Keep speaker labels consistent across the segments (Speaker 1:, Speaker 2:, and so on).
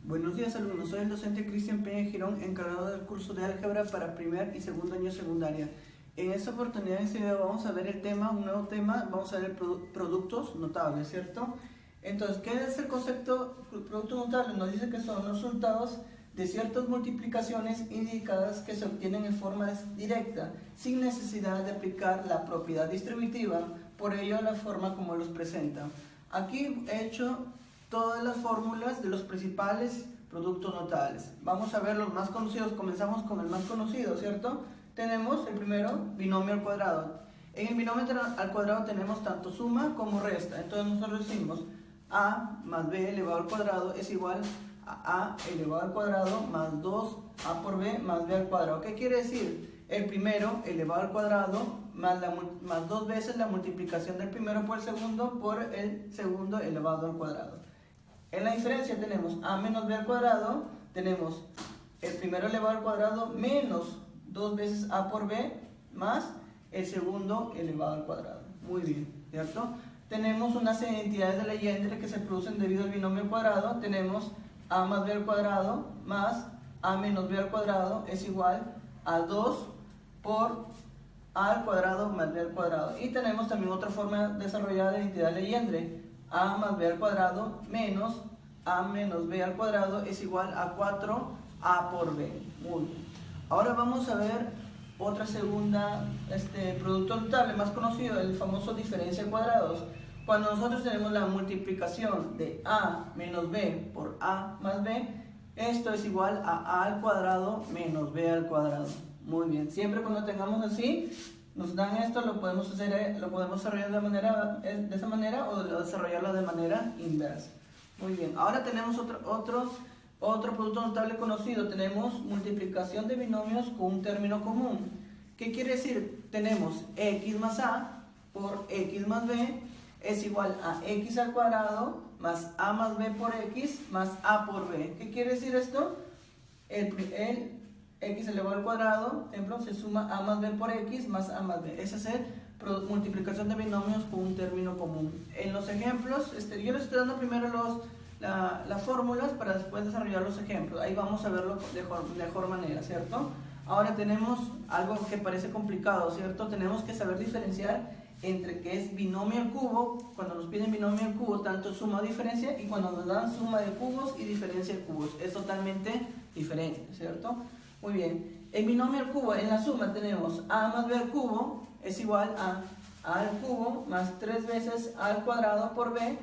Speaker 1: Buenos días alumnos, soy el docente Cristian Peña Girón, encargado del curso de álgebra para primer y segundo año secundaria. En esta oportunidad, en este video, vamos a ver un nuevo tema, vamos a ver productos notables, ¿cierto? Entonces, ¿qué es el concepto productos notables? Nos dice que son los resultados de ciertas multiplicaciones indicadas que se obtienen en forma directa, sin necesidad de aplicar la propiedad distributiva, por ello la forma como los presenta. Aquí he hecho todas las fórmulas de los principales productos notables. Vamos a ver los más conocidos. Comenzamos con el más conocido, ¿cierto? Tenemos el primero, binomio al cuadrado. En el binomio al cuadrado tenemos tanto suma como resta. Entonces nosotros decimos a más b elevado al cuadrado es igual a elevado al cuadrado más 2a por b más b al cuadrado. ¿Qué quiere decir? El primero elevado al cuadrado más dos veces la multiplicación del primero por el segundo elevado al cuadrado. En la diferencia tenemos a menos b al cuadrado, tenemos el primero elevado al cuadrado menos 2 veces a por b más el segundo elevado al cuadrado. Muy bien, ¿cierto? Tenemos unas identidades de Legendre que se producen debido al binomio al cuadrado. Tenemos a más b al cuadrado más a menos b al cuadrado es igual a 2 por a al cuadrado más b al cuadrado. Y tenemos también otra forma desarrollada de identidad de Legendre. A más b al cuadrado menos a menos b al cuadrado es igual a 4a por b. Muy bien. Ahora vamos a ver otra segunda producto notable más conocido, el famoso diferencia de cuadrados. Cuando nosotros tenemos la multiplicación de a menos b por a más b, esto es igual a al cuadrado menos b al cuadrado. Muy bien. Siempre cuando tengamos así, nos dan esto, lo podemos desarrollar de esa manera o desarrollarlo de manera inversa. Muy bien, ahora tenemos otro producto notable conocido. Tenemos multiplicación de binomios con un término común. ¿Qué quiere decir? Tenemos x más a por x más b es igual a x al cuadrado más a más b por x más a por b. ¿Qué quiere decir esto? El x elevado al cuadrado, ejemplo, se suma a más b por x más a más b. Esa es multiplicación de binomios con un término común. En los ejemplos, yo les estoy dando primero las fórmulas para después desarrollar los ejemplos. Ahí vamos a verlo de mejor manera, ¿cierto? Ahora tenemos algo que parece complicado, ¿cierto? Tenemos que saber diferenciar entre qué es binomio al cubo. Cuando nos piden binomio al cubo, tanto suma o diferencia, y cuando nos dan suma de cubos y diferencia de cubos. Es totalmente diferente, ¿cierto? Muy bien, en binomio al cubo, en la suma tenemos a más b al cubo es igual a al cubo más 3 veces a al cuadrado por b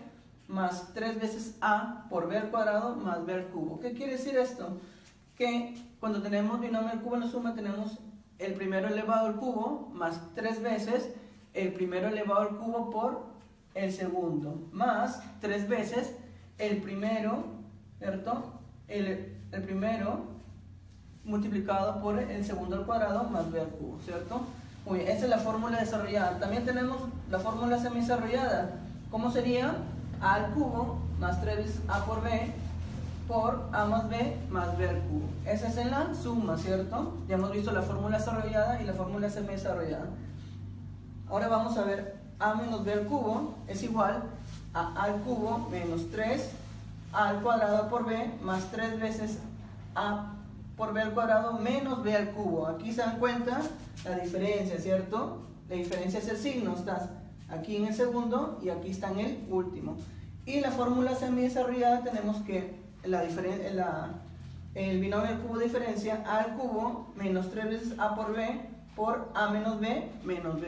Speaker 1: más 3 veces a por b al cuadrado más b al cubo. ¿Qué quiere decir esto? Que cuando tenemos binomio al cubo en la suma tenemos el primero elevado al cubo más 3 veces el primero elevado al cubo por el segundo más 3 veces el primero, ¿cierto? El primero multiplicado por el segundo al cuadrado más b al cubo, ¿cierto? Muy bien, esa es la fórmula desarrollada. También tenemos la fórmula semidesarrollada. ¿Cómo sería? A al cubo más 3 veces a por b por a más b más b al cubo. Esa es en la suma, ¿cierto? Ya hemos visto la fórmula desarrollada y la fórmula semidesarrollada. Ahora vamos a ver a menos b al cubo es igual a al cubo menos 3 a al cuadrado por b más 3 veces a por b al cuadrado menos b al cubo. Aquí se dan cuenta la diferencia, ¿cierto? La diferencia es el signo. Estás aquí en el segundo y aquí está en el último. Y la fórmula semidesarrollada tenemos que el binomio al cubo diferencia a al cubo menos 3 veces a por b por a menos b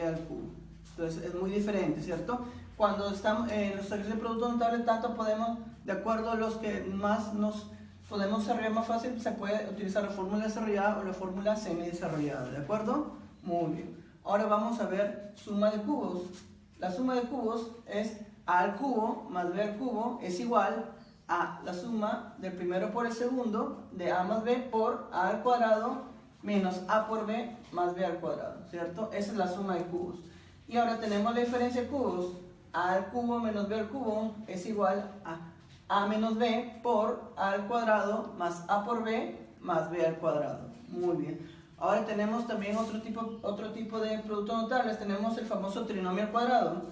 Speaker 1: al cubo. Entonces es muy diferente, ¿cierto? Cuando estamos en los ejercicios de producto notable, tanto podemos, de acuerdo a los que más nos podemos desarrollar más fácil, se puede utilizar la fórmula desarrollada o la fórmula semidesarrollada, ¿de acuerdo? Muy bien. Ahora vamos a ver suma de cubos. La suma de cubos es a al cubo más b al cubo es igual a la suma del primero por el segundo de a más b por a al cuadrado menos a por b más b al cuadrado, ¿cierto? Esa es la suma de cubos. Y ahora tenemos la diferencia de cubos. A al cubo menos b al cubo es igual a menos b por a al cuadrado más a por b más b al cuadrado. Muy bien. Ahora tenemos también otro tipo de productos notables. Tenemos el famoso trinomio al cuadrado.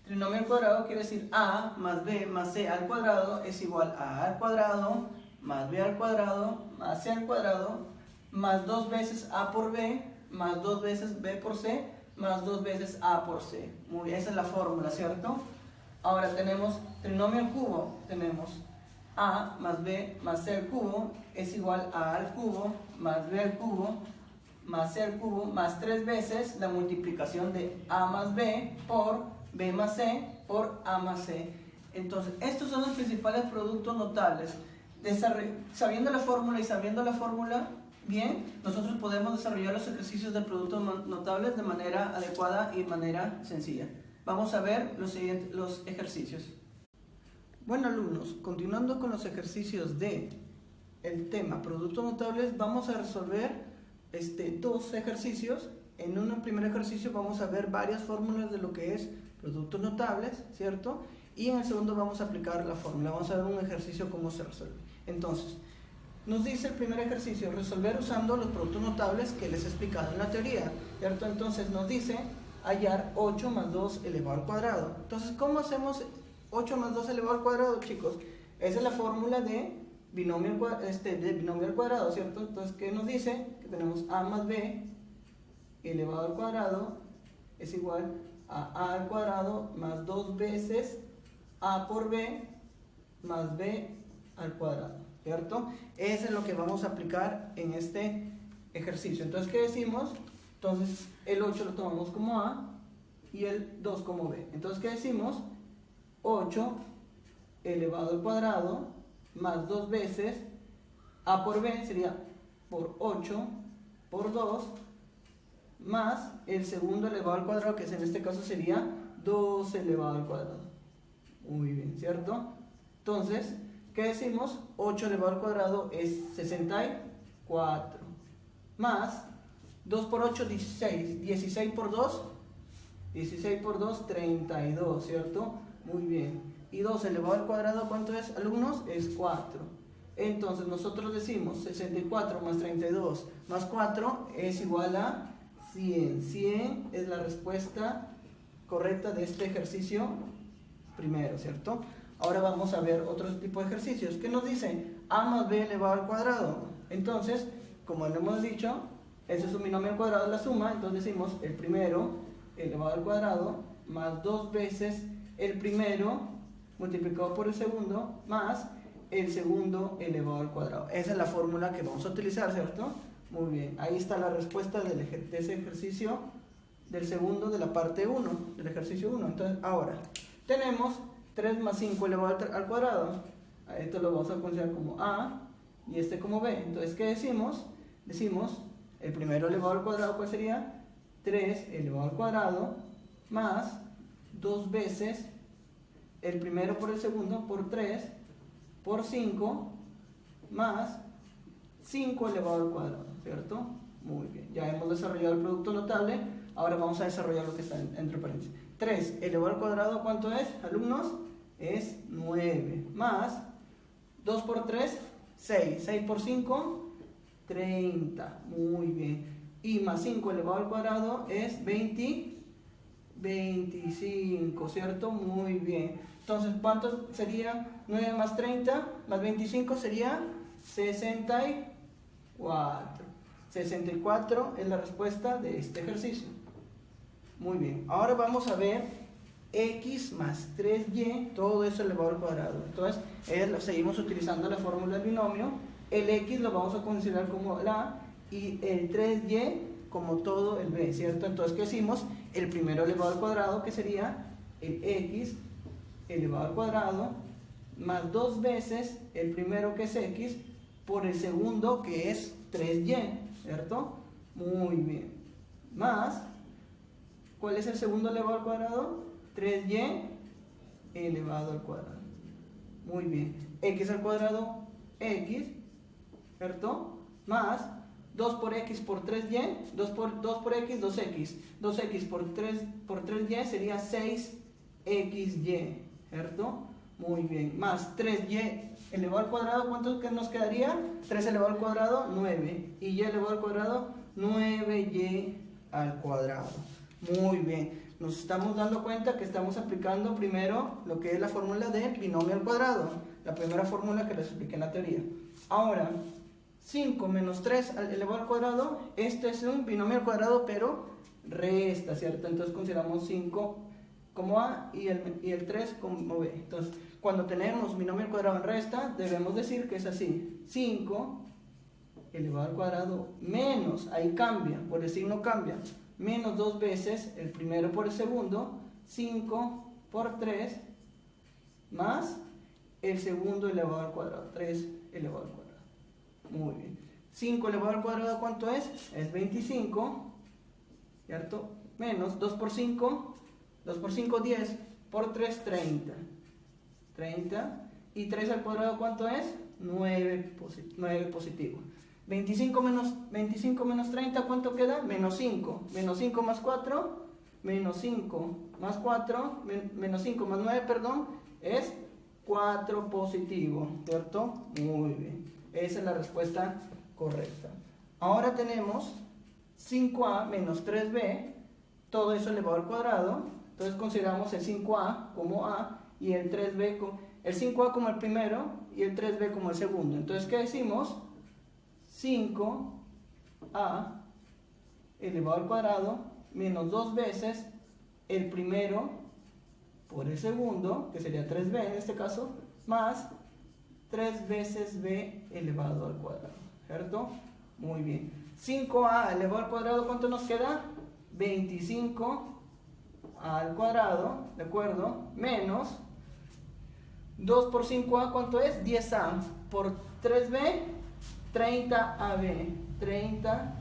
Speaker 1: Trinomio al cuadrado quiere decir a más b más c al cuadrado es igual a al cuadrado más b al cuadrado más c al cuadrado más 2 veces a por b más 2 veces b por c más 2 veces a por c. Muy bien, esa es la fórmula, ¿cierto? Ahora tenemos trinomio al cubo, tenemos a más b más c al cubo es igual a al cubo más b al cubo más c al cubo más 3 veces la multiplicación de a más b por b más c por a más c. Entonces, estos son los principales productos notables. Sabiendo la fórmula, bien, nosotros podemos desarrollar los ejercicios de productos notables de manera adecuada y de manera sencilla. Vamos a ver los ejercicios. Bueno, alumnos, continuando con los ejercicios de el tema productos notables, vamos a resolver dos ejercicios. En un primer ejercicio vamos a ver varias fórmulas de lo que es productos notables, ¿cierto? Y en el segundo vamos a aplicar la fórmula. Vamos a ver un ejercicio cómo se resuelve. Entonces, nos dice el primer ejercicio, resolver usando los productos notables que les he explicado en la teoría, ¿cierto? Entonces nos dice hallar 8 más 2 elevado al cuadrado. Entonces, ¿cómo hacemos 8 más 2 elevado al cuadrado, chicos? Esa es la fórmula de binomio al cuadrado, ¿cierto? Entonces, ¿qué nos dice? Que tenemos a más b elevado al cuadrado es igual a al cuadrado más 2 veces a por b más b al cuadrado, ¿cierto? Eso es lo que vamos a aplicar en este ejercicio. Entonces, ¿qué decimos? Entonces, el 8 lo tomamos como a y el 2 como b. Entonces, ¿qué decimos? 8 elevado al cuadrado más 2 veces a por b sería por 8 por 2 más el segundo elevado al cuadrado, que en este caso sería 2 elevado al cuadrado. Muy bien, ¿cierto? Entonces, ¿qué decimos? 8 elevado al cuadrado es 64 más 2 por 8, 16. 16 por 2, 16 por 2, 32, ¿cierto? Muy bien. Y 2 elevado al cuadrado, ¿cuánto es, alumnos? Es 4. Entonces, nosotros decimos 64 más 32 más 4 es igual a 100. 100 es la respuesta correcta de este ejercicio primero, ¿cierto? Ahora vamos a ver otro tipo de ejercicios. ¿Qué nos dice? A más b elevado al cuadrado. Entonces, como lo hemos dicho, ese es un binomio al cuadrado de la suma. Entonces decimos el primero elevado al cuadrado más 2 veces el primero multiplicado por el segundo más el segundo elevado al cuadrado. Esa es la fórmula que vamos a utilizar, ¿cierto? Muy bien, ahí está la respuesta de ese ejercicio del segundo de la parte 1, del ejercicio 1. Entonces, ahora tenemos 3 más 5 elevado al cuadrado. Esto lo vamos a considerar como a y este como b. Entonces, ¿qué decimos? Decimos el primero elevado al cuadrado, ¿cuál sería? 3 elevado al cuadrado más 2 veces el primero por el segundo por 3 por 5 más 5 elevado al cuadrado, ¿cierto? Muy bien, ya hemos desarrollado el producto notable. Ahora vamos a desarrollar lo que está entre paréntesis. 3 elevado al cuadrado, ¿cuánto es, alumnos? Es 9 más 2 por 3, 6. 6 por 5, 30. Muy bien. Y más 5 elevado al cuadrado es 25, ¿cierto? Muy bien. Entonces, ¿cuánto sería 9 más 30 más 25? Sería 64. 64 es la respuesta de este ejercicio. Muy bien. Ahora vamos a ver x más 3y, todo eso elevado al cuadrado. Entonces, seguimos utilizando la fórmula del binomio. El x lo vamos a considerar como la y el 3y como todo el b, ¿cierto? Entonces, ¿qué decimos? El primero elevado al cuadrado, que sería el x elevado al cuadrado, más 2 veces el primero, que es x, por el segundo, que es 3y, ¿cierto? Muy bien. Más, ¿cuál es el segundo elevado al cuadrado? 3y elevado al cuadrado. Muy bien. X al cuadrado, x, ¿cierto? Más 2 por x por 3y, 2 por x, 2x. 2x por 3y sería 6xy, ¿cierto? Muy bien. Más 3y elevado al cuadrado, ¿cuánto nos quedaría? 3 elevado al cuadrado, 9. Y y elevado al cuadrado, 9y al cuadrado. Muy bien. Nos estamos dando cuenta que estamos aplicando primero lo que es la fórmula de binomio al cuadrado. la primera fórmula que les expliqué en la teoría. Ahora, 5 menos 3 elevado al cuadrado, este es un binomio al cuadrado, pero resta, ¿cierto? Entonces consideramos 5 como A y el 3 como B. Entonces, cuando tenemos binomio al cuadrado en resta, debemos decir que es así: 5 elevado al cuadrado menos, ahí cambia, por el signo cambia, menos 2 veces el primero por el segundo, 5 por 3, más el segundo elevado al cuadrado, 3 elevado al cuadrado. Muy bien. 5 elevado al cuadrado, ¿cuánto es? Es 25, ¿cierto? Menos 2 por 5, 10, por 3, 30. 30. Y 3 al cuadrado, ¿cuánto es? 9 positivo. 25 menos 30, ¿cuánto queda? Menos 5. Menos 5 más 4, menos 5 más 4, menos 5 más 9, perdón, es 4 positivo, ¿cierto? Muy bien. Esa es la respuesta correcta. Ahora tenemos 5a menos 3b, todo eso elevado al cuadrado. Entonces consideramos el 5a como a y el 3b el 5a como el primero y el 3b como el segundo. Entonces, ¿qué decimos? 5a elevado al cuadrado menos 2 veces el primero por el segundo, que sería 3b en este caso, más 3 veces b elevado al cuadrado, ¿cierto? Muy bien. 5a elevado al cuadrado, ¿cuánto nos queda? 25 al cuadrado, ¿de acuerdo? Menos 2 por 5a, ¿cuánto es? 10a. Por 3b, 30ab. 30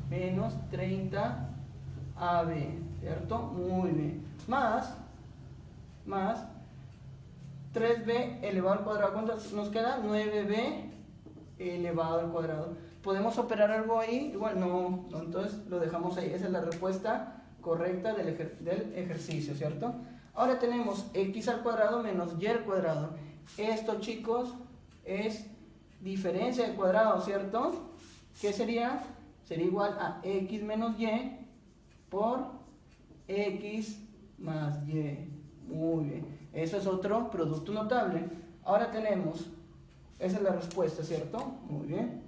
Speaker 1: menos 30ab, ¿cierto? Muy bien. Más 3b elevado al cuadrado, ¿cuánto nos queda? 9b elevado al cuadrado. ¿Podemos operar algo ahí? Igual no, entonces lo dejamos ahí. Esa es la respuesta correcta del ejercicio, ¿cierto? Ahora tenemos x al cuadrado menos y al cuadrado. Esto, chicos, es diferencia de cuadrado, ¿cierto? ¿Qué sería? Sería igual a x menos y por x más y. Muy bien. Eso es otro producto notable. Ahora tenemos, esa es la respuesta, ¿cierto? Muy bien.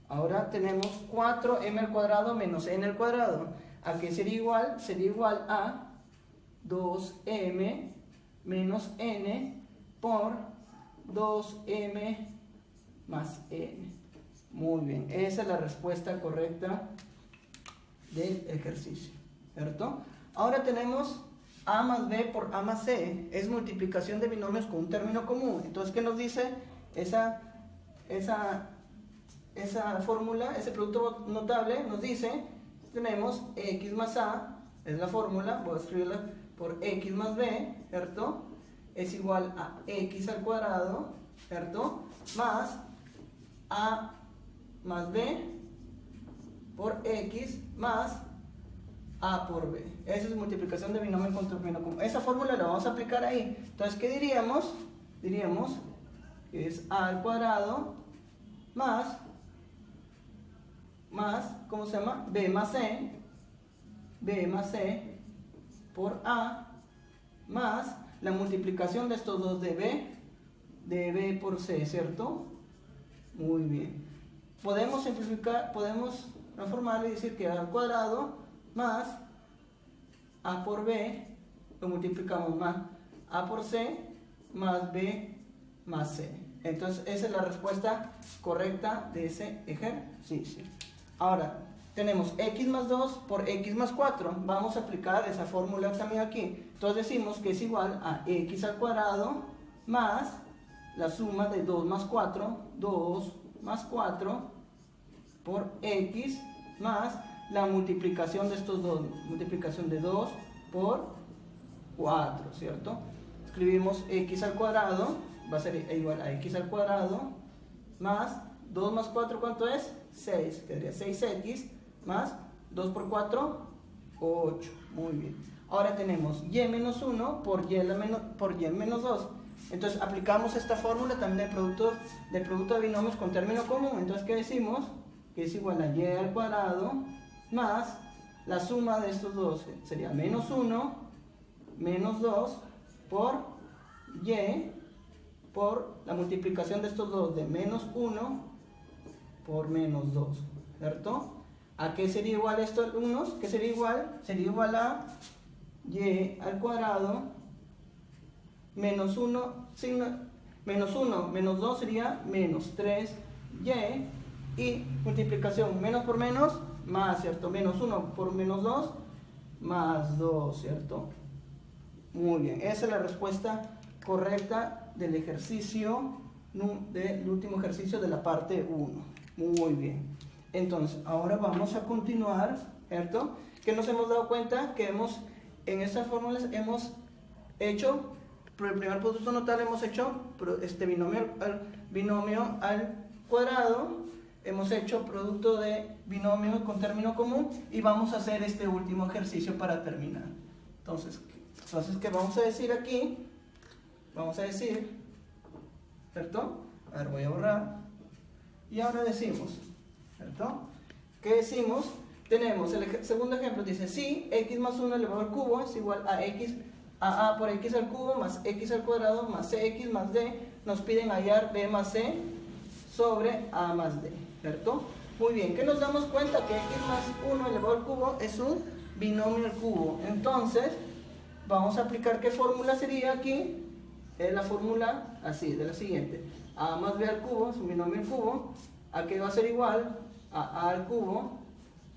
Speaker 1: Ahora tenemos 4m al cuadrado menos n al cuadrado. ¿A qué sería igual? Sería igual a 2m menos n por 2m más n. Muy bien. Esa es la respuesta correcta del ejercicio, ¿cierto? Ahora tenemos a más b por a más c. Es multiplicación de binomios con un término común. Entonces, ¿qué nos dice esa fórmula? Ese producto notable nos dice, tenemos x más a, es la fórmula, voy a escribirla por x más b, ¿cierto? Es igual a x al cuadrado, ¿cierto? Más a más b por x más a por b. Esa es multiplicación de binomio con término común. Esa fórmula la vamos a aplicar ahí. Entonces, ¿qué diríamos? Diríamos que es a al cuadrado más, ¿cómo se llama? b más c por a más la multiplicación de estos dos de b por c, ¿cierto? Muy bien. Podemos simplificar, podemos transformarlo y decir que a al cuadrado más a por b, lo multiplicamos más a por c más b más c. Entonces, esa es la respuesta correcta de ese ejercicio. Ahora, tenemos x más 2 por x más 4. Vamos a aplicar esa fórmula también aquí. Entonces decimos que es igual a x al cuadrado más la suma de 2 más 4, 2 más 4 por x más la multiplicación de estos dos, multiplicación de 2 por 4, ¿cierto? Escribimos x al cuadrado, va a ser igual a x al cuadrado más 2 más 4, ¿cuánto es? 6, quedaría 6x más 2 por 4, 8, muy bien. Ahora tenemos y menos 1 por y menos 2. Entonces aplicamos esta fórmula también del producto de binomios con término común. Entonces, ¿qué decimos? Que es igual a y al cuadrado más la suma de estos dos, sería menos 1 menos 2 por y por la multiplicación de estos dos, de menos 1 por menos 2, ¿cierto? ¿A qué sería igual esto, alumnos? ¿Qué sería igual? Sería igual a y al cuadrado menos 1, menos 1 menos 2 sería menos 3y, y multiplicación menos por menos, más, ¿cierto? Menos 1 por menos 2, más 2, ¿cierto? Muy bien, esa es la respuesta correcta del ejercicio, del último ejercicio de la parte 1. Muy bien. Entonces, ahora vamos a continuar, ¿cierto? Que nos hemos dado cuenta que en estas fórmulas hemos hecho, por el primer producto notable hemos hecho binomio al cuadrado, hemos hecho producto de binomio con término común, y vamos a hacer este último ejercicio para terminar. Entonces, ¿qué vamos a decir aquí? Vamos a decir, ¿cierto? A ver, voy a borrar. Y ahora decimos, ¿cierto? ¿Qué decimos? Tenemos el segundo ejemplo, dice, si x más 1 elevado al cubo es igual a a por x al cubo más x al cuadrado más cx más d, nos piden hallar b más c sobre a más d, ¿cierto? Muy bien, ¿qué nos damos cuenta? Que x más 1 elevado al cubo es un binomio al cubo. Entonces, vamos a aplicar, ¿qué fórmula sería aquí? Es la fórmula así, de la siguiente: a más b al cubo es un binomio al cubo, a que va a ser igual a al cubo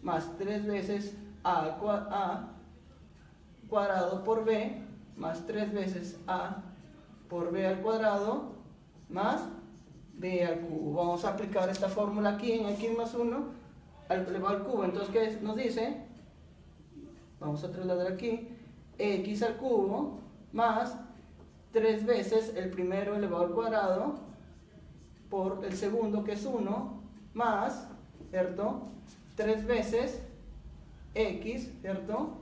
Speaker 1: más 3 veces a cuadrado por b más 3 veces a por b al cuadrado más b al cubo. Vamos a aplicar esta fórmula aquí en x más 1 elevado al cubo. Entonces, ¿qué nos dice? Vamos a trasladar aquí x al cubo más 3 veces el primero elevado al cuadrado por el segundo, que es 1, más, ¿cierto? 3 veces x, ¿cierto?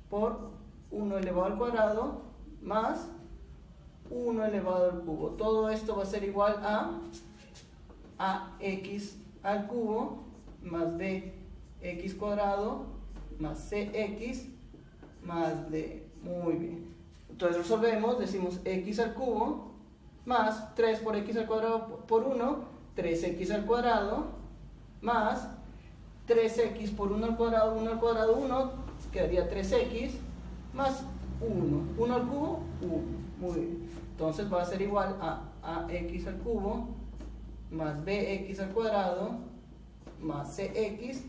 Speaker 1: Por 1 elevado al cuadrado más 1 elevado al cubo. Todo esto va a ser igual a x al cubo más bx cuadrado más cx más d. Muy bien. Entonces resolvemos, decimos x al cubo más 3 por x al cuadrado por 1, 3x al cuadrado más 3x por 1 al cuadrado, 1 quedaría 3x más 1 al cubo, 1. Muy bien. Entonces va a ser igual a x al cubo más bx al cuadrado más cx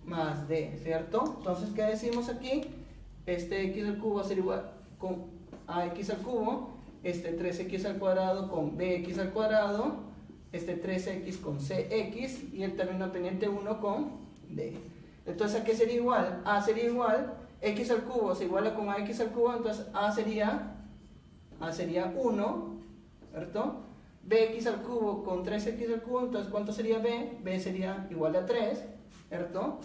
Speaker 1: más d, ¿cierto? Entonces, ¿qué decimos aquí? Este x al cubo va a ser igual con ax al cubo, este 3x al cuadrado con bx al cuadrado, este 3x con cx, y el término pendiente 1 con d. Entonces, ¿a qué sería igual? A sería igual, x al cubo se iguala con ax al cubo, entonces a sería 1, ¿cierto? Bx al cubo con 3x al cubo, entonces ¿cuánto sería b? B sería igual a 3, ¿cierto?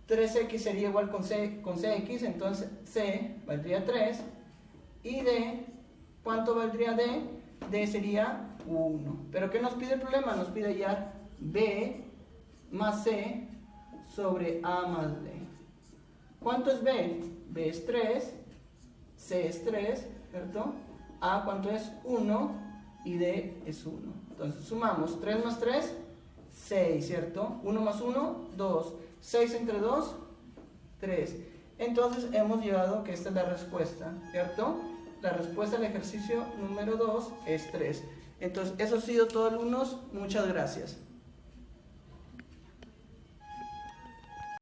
Speaker 1: 3x sería igual con cx, entonces c valdría 3, y d, ¿cuánto valdría d? D sería 1. ¿Pero qué nos pide el problema? Nos pide hallar b más c sobre a más d. ¿Cuánto es b? B es 3, c es 3, ¿cierto? A, ¿cuánto es? 1, y d es 1. Entonces sumamos 3 más 3, 6, ¿cierto? 1 más 1, 2. 6 entre 2, 3. Entonces hemos llegado que esta es la respuesta, ¿cierto? La respuesta al ejercicio número 2 es 3. Entonces, eso ha sido todo, alumnos. Muchas gracias.